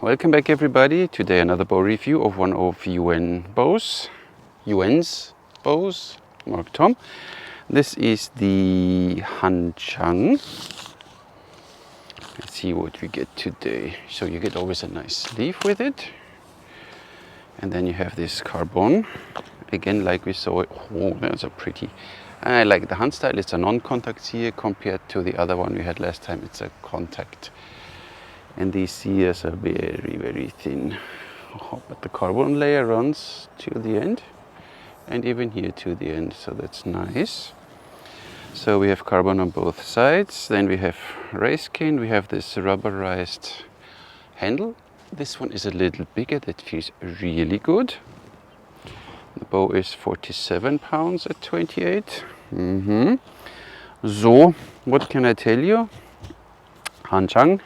Welcome back everybody. Today another bow review of one of Yuwen's bows, Mark Tom. This is the Chang. Let's see what we get today. So you get always a nice sleeve with it. And then you have this carbon. Again, like we saw it. Oh, that's a pretty. I like the hand style. It's a non-contact sear compared to the other one we had last time. It's a contact. And these sears are very, very thin. Oh, but the carbon layer runs to the end. And even here to the end. So that's nice. So we have carbon on both sides. Then we have racekin. We have this rubberized handle. This one is a little bigger. That feels really good. The bow is 47 pounds at 28. So, what can I tell you? Chang,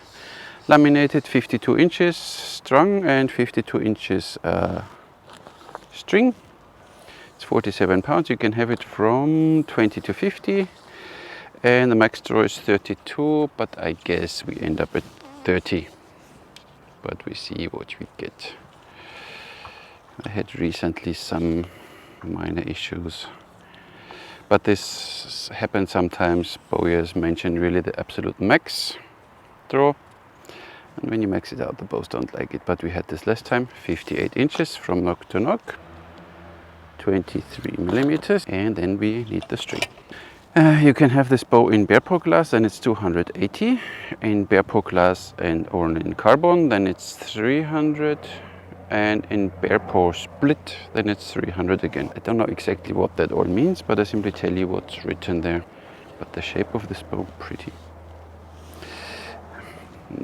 laminated 52 inches strung and 52 inches string. It's 47 pounds. You can have it from 20 to 50. And the max draw is 32, but I guess we end up at 30. But we see what we get. I had recently some minor issues, but this happens sometimes. Bowyers mention really the absolute max draw, and when you max it out, the bows don't like it. But we had this last time, 58 inches from knock to knock, 23 millimeters, and then we need the string. You can have this bow in bare poke glass, then it's 280. In bare poke glass or in carbon, then it's 300. And in bare pore split, then it's 300 again. I don't know exactly what that all means, but I simply tell you what's written there. But the shape of this bow, pretty.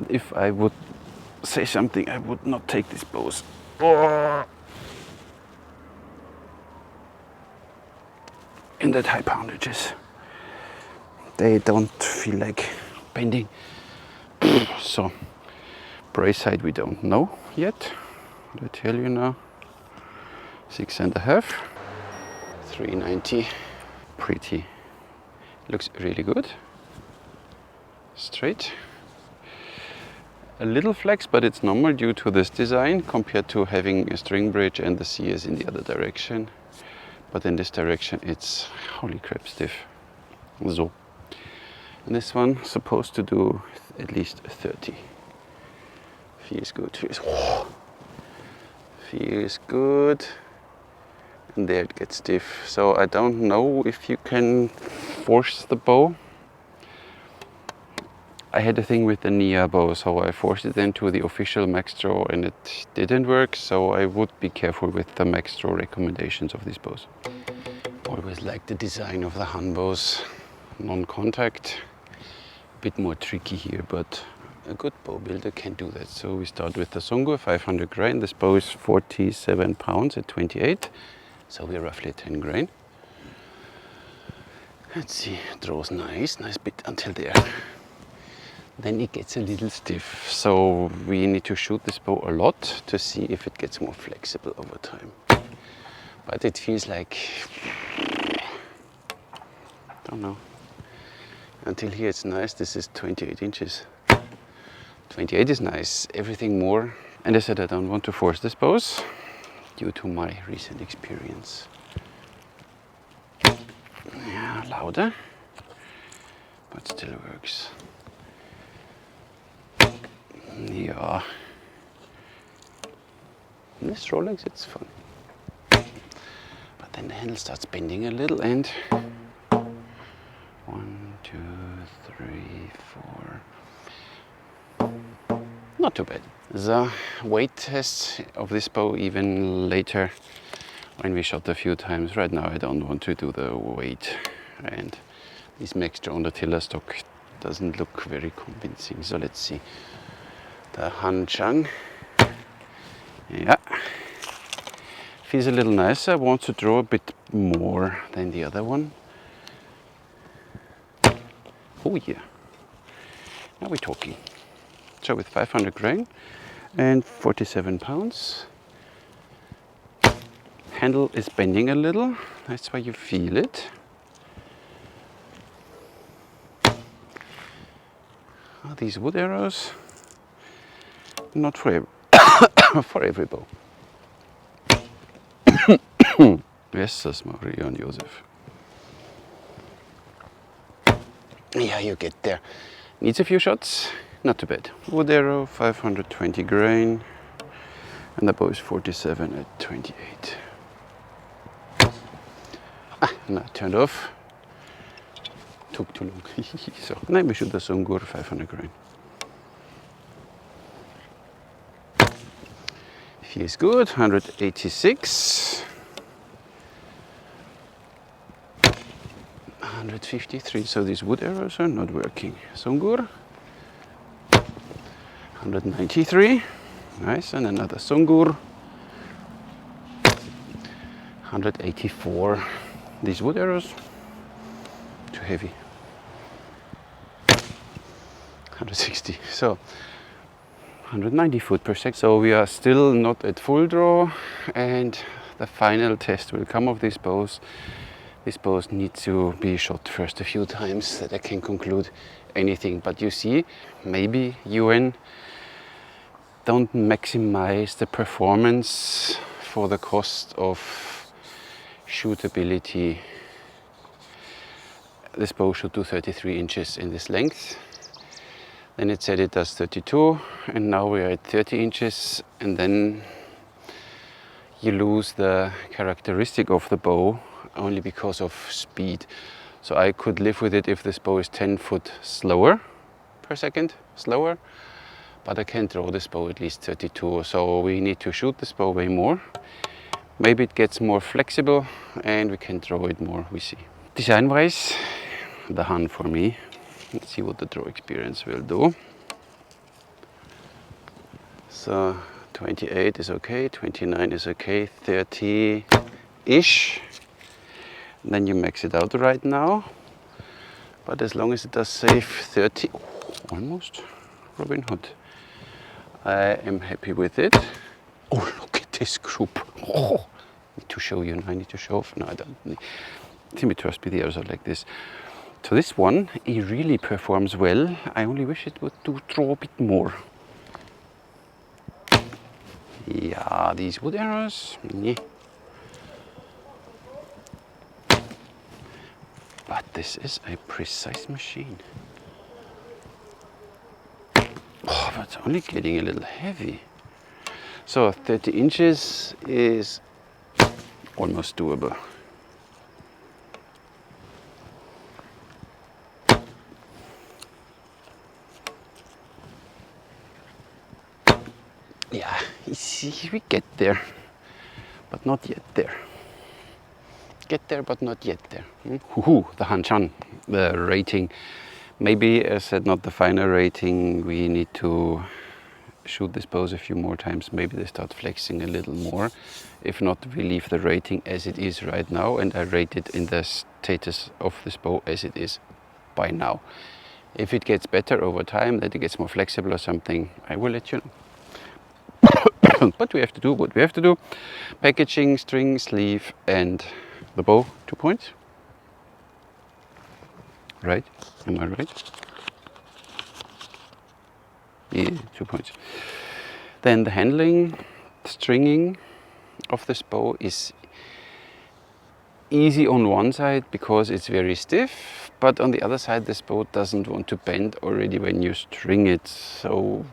If I would say something, I would not take these bows. In that high poundages. They don't feel like bending. So, brace height we don't know yet. I tell you now, 6.5, 390, pretty, looks really good, straight, a little flex, but it's normal due to this design compared to having a string bridge and the sears in the other direction, but in this direction it's holy crap stiff. So, and this one supposed to do at least 30, feels good, feels good, and there it gets stiff. So I don't know if you can force the bow. I had a thing with the Nia bow, so I forced it into the official max draw and it didn't work, so I would be careful with the max draw recommendations of these bows. Always like the design of the Han bows, non-contact, a bit more tricky here, but a good bow builder can do that. So we start with the Songo, 500 grain. This bow is 47 pounds at 28. So we're roughly 10 grain. Let's see, draws nice bit until there. Then it gets a little stiff. So we need to shoot this bow a lot to see if it gets more flexible over time. But it feels like, don't know. Until here it's nice. This is 28 inches. 28 is nice, everything more. And I said I don't want to force this bows due to my recent experience. Yeah, louder, but still works. Yeah. In this Rolex it's fun. But then the handle starts bending a little and 1, 2, 3, 4. Not too bad. The weight test of this bow even later when we shot a few times. Right now I don't want to do the weight, and this mixture on the tiller stock doesn't look very convincing. So let's see. The Chang. Yeah. Feels a little nicer. I want to draw a bit more than the other one. Oh yeah. Now we're talking. So with 500 grain and 47 pounds. Handle is bending a little, that's why you feel it. These wood arrows, not for for every bow. Jesus Maria and Joseph. Yeah, you get there. Needs a few shots, not too bad. Wood arrow, 520 grain, and the bow is 47 at 28. Now turned off. Took too long. So now we shoot the Sungur 500 grain. Feels good, 186. 153, so these wood arrows are not working. Sungur, 193, nice, and another Sungur, 184. These wood arrows, too heavy. 160, so 190 foot per second. So we are still not at full draw, and the final test will come of these bows. These bows need to be shot first a few times that I can conclude anything. But you see, maybe Yuwen don't maximize the performance for the cost of shootability. This bow should do 33 inches in this length. Then it said it does 32, and now we are at 30 inches, and then you lose the characteristic of the bow only because of speed. So I could live with it if this bow is 10 foot slower per second, slower, but I can't draw this bow at least 32, so we need to shoot this bow way more. Maybe it gets more flexible and we can draw it more, we see. Design-wise, the Han for me. Let's see what the draw experience will do. So 28 is okay, 29 is okay, 30-ish. Then you max it out right now. But as long as it does save 30, almost Robin Hood, I am happy with it. Oh, look at this group. Oh, I need to show you. I need to show off. No, I don't need. Trust me, the others are like this. So this one, it really performs well. I only wish it would draw a bit more. Yeah, these wood arrows. Yeah. But this is a precise machine. Oh, but it's only getting a little heavy. So 30 inches is almost doable. Yeah, you see, we get there, but not yet there. Get there, but not yet there. The Hanchan, the rating. Maybe, as I said, not the final rating. We need to shoot this bow a few more times. Maybe they start flexing a little more. If not, we leave the rating as it is right now, and I rate it in the status of this bow as it is by now. If it gets better over time, that it gets more flexible or something, I will let you know. But we have to do what we have to do. Packaging, string, sleeve, and the bow, 2 points. Right? Am I right? Yeah, 2 points. Then the handling, stringing of this bow is easy on one side because it's very stiff, but on the other side this bow doesn't want to bend already when you string it. So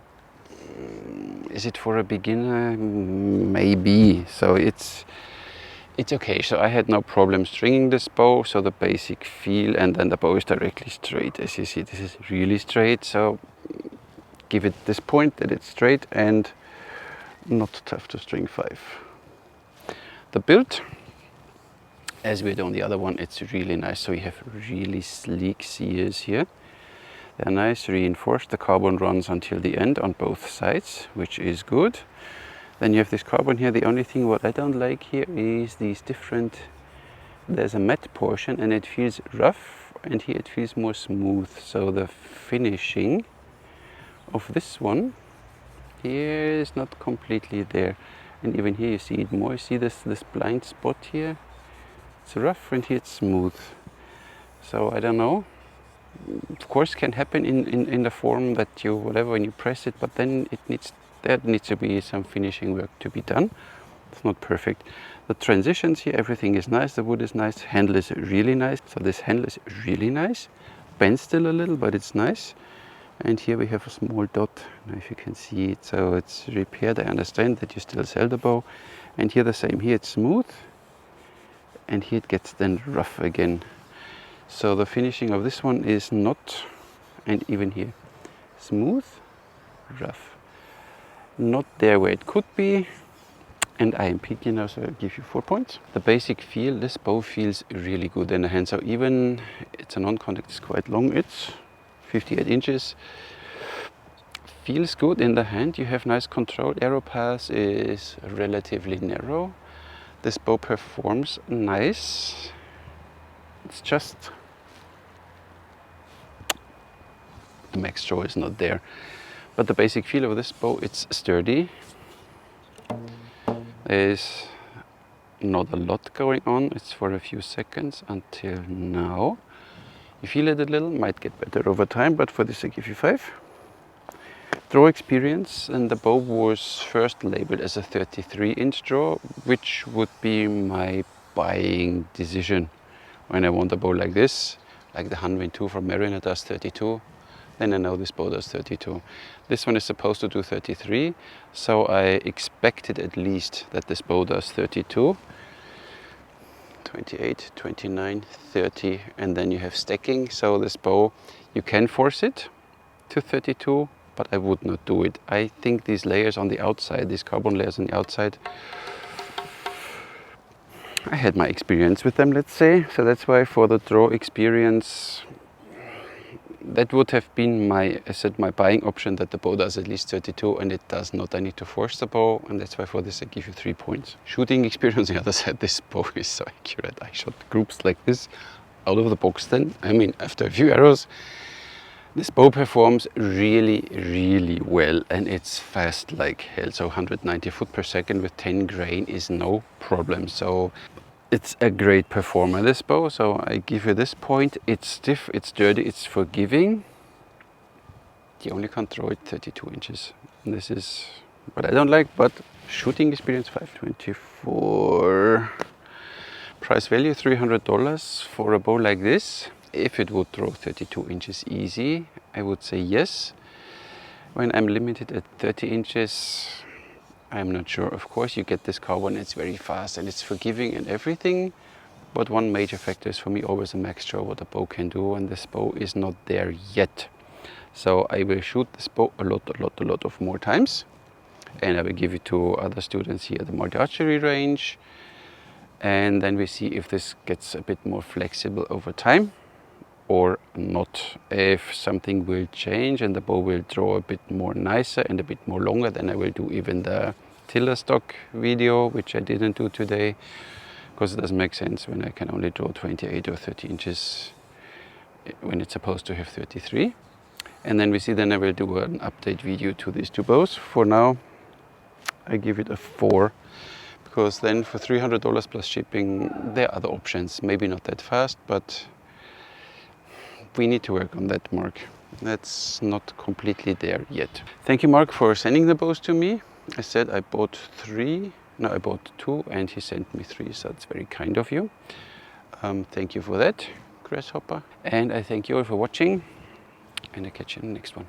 is it for a beginner? Maybe. So it's okay. So I had no problem stringing this bow, so the basic feel, and then the bow is directly straight. As you see, this is really straight, so give it this point that it's straight and not tough to string 5. The build, as we did on the other one, it's really nice. So you have really sleek sears here. They're nice, reinforced. The carbon runs until the end on both sides, which is good. Then you have this carbon here. The only thing what I don't like here is these different, there's a matte portion and it feels rough, and here it feels more smooth. So the finishing of this one here is not completely there. And even here you see it more. You see this blind spot here? It's rough and here it's smooth. So I don't know. Of course can happen in the form that you, whatever, when you press it, but then it needs There needs to be some finishing work to be done. It's not perfect. The transitions here, everything is nice. The wood is nice. Handle is really nice. So this handle is really nice. Bends still a little, but it's nice. And here we have a small dot. I don't know if you can see it. So it's repaired. I understand that you still sell the bow. And here the same. Here it's smooth. And here it gets then rough again. So the finishing of this one is not, and even here, smooth, rough. Not there where it could be. And I am picky now, so I'll give you 4 points. The basic feel, this bow feels really good in the hand. So even it's a non-contact, it's quite long. It's 58 inches. Feels good in the hand. You have nice control. Arrow path is relatively narrow. This bow performs nice. It's just the max draw is not there. But the basic feel of this bow, it's sturdy. There's not a lot going on. It's for a few seconds until now. You feel it a little, might get better over time, but for this I give you 5. Draw experience, and the bow was first labeled as a 33-inch draw, which would be my buying decision when I want a bow like this, like the Hanwin 2 from Mariner does 32. Then I know this bow does 32. This one is supposed to do 33, so I expected at least that this bow does 32, 28, 29, 30, and then you have stacking. So this bow, you can force it to 32, but I would not do it. I think these layers on the outside, these carbon layers on the outside, I had my experience with them, let's say. So that's why for the draw experience, that would have been my buying option, that the bow does at least 32, and it does not. I need to force the bow, and that's why for this I give you 3 points. Shooting experience on the other side, this bow is so accurate. I shot groups like this out of the box then. I mean, after a few arrows, this bow performs really, really well, and it's fast like hell. So 190 foot per second with 10 grain is no problem. So it's a great performer, this bow, so I give you this point. It's stiff, it's sturdy, it's forgiving. You only can't throw it 32 inches. And this is what I don't like, but shooting experience 524. Price value $300 for a bow like this. If it would throw 32 inches easy, I would say yes. When I'm limited at 30 inches, I'm not sure. Of course, you get this carbon, it's very fast and it's forgiving and everything. But one major factor is for me always a max draw, what a bow can do, and this bow is not there yet. So I will shoot this bow a lot of more times. And I will give it to other students here at the Untitled Archery range. And then we see if this gets a bit more flexible over time or not. If something will change and the bow will draw a bit more nicer and a bit more longer, then I will do even the tiller stock video, which I didn't do today, because it doesn't make sense when I can only draw 28 or 30 inches when it's supposed to have 33. And then we see, then I will do an update video to these two bows. For now, I give it a 4, because then for $300 plus shipping, there are other options. Maybe not that fast, but we need to work on that, Mark. That's not completely there yet. Thank you, Mark, for sending the bows to me. I said I bought 2 and he sent me 3, so it's very kind of you. Thank you for that, Grasshopper. And I thank you all for watching, and I'll catch you in the next one.